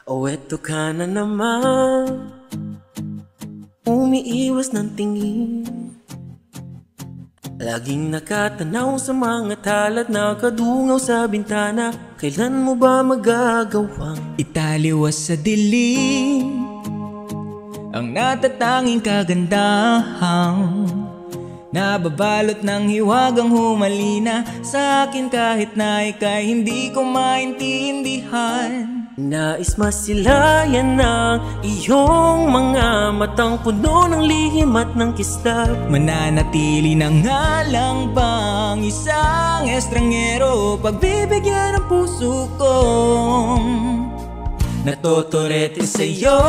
O eto ka na naman, umiiwas ng tingin, laging nakatanaw sa mga tala at nakadungaw sa bintana. Kailan mo ba magagawang italiwas sa dilim ang natatanging kagandahang nababalot ng hiwagang humalina sa akin kahit na ika'y hindi ko maintindihan. Nais masilayan ng iyong mga matang puno ng lihim at ng kislap. Mananatili na nga lang bang isang estranghero pagbibigyan ng puso kong natotorete sa'yo?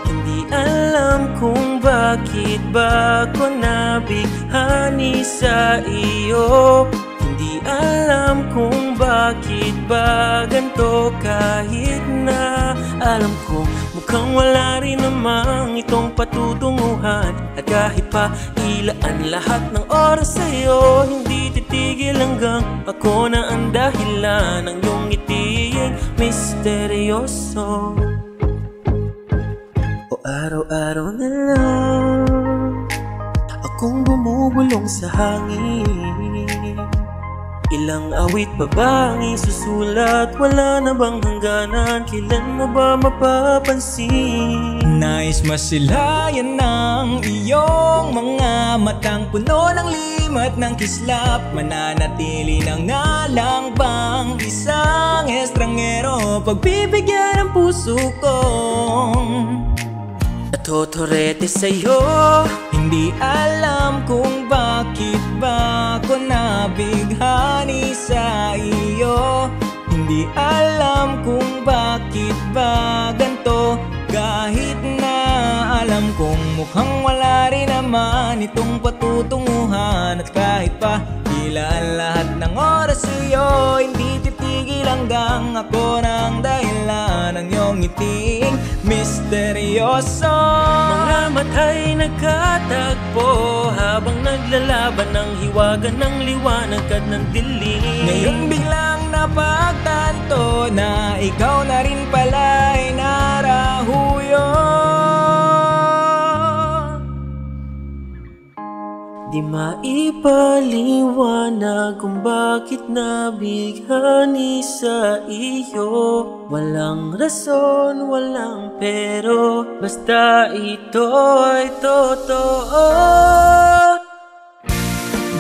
Hindi alam kung bakit ba ko nabighani sa iyo. Hindi alam kung bakit ba ganito, kahit na alam ko mukhang wala rin namang itong patutunguhan. At kahit pa ilaan lahat ng oras sa'yo, hindi titigil hanggang ako na ang dahilan ng iyong ngitiing misteryoso. O araw-araw na lang akong bumubulong sa hangin. Ilang awit pa ba ang isusulat? Wala na bang hangganan? Kailan mo ba mapapansin? Nais masilayan ng iyong mga matang puno ng limat ng kislap. Mananatili na nga lang bang isang estranghero pagbibigyan ng puso kong natotorete sa'yo? Hindi alam kung bakit ba ko nabighani sa iyo. Hindi alam kung bakit ba ganito, kahit na alam kong mukhang wala rin naman itong patutunguhan. At kahit pa ilaan lahat ng oras sa'yo, hindi titigil hanggang ako ng dahilan ng iyong ngiting misteryoso. Mga mata'y nagkatagpo habang naglalaban ng hiwaga ng liwanag at ng dilim. Ngayon biglang napagtanto na ikaw na rin pala'y narahuyo. Di maipaliwanag kung bakit nabighani sa iyo. Walang rason, walang pero, basta ito ay totoo.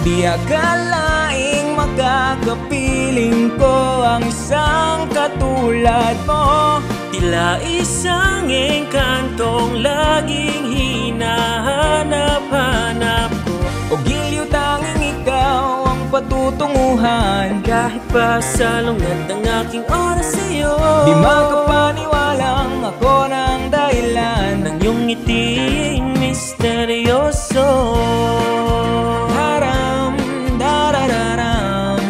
Di akalaing makakapiling ko ang isang katulad mo. Tila isang engkantong laging hinahanap-hanap ko. O giliw tanging ikaw ang patutunguhan. Kahit pa salungat ng aking oras sa'yo, di makapaniwalang ako ng dahilan ng iyong ngiting misteryoso. Daram, darararam,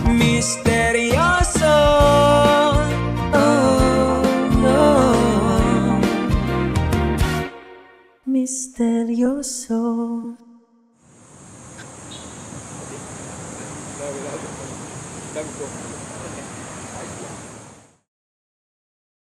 misteryoso. Oh, oh, misteryoso. Dami ko.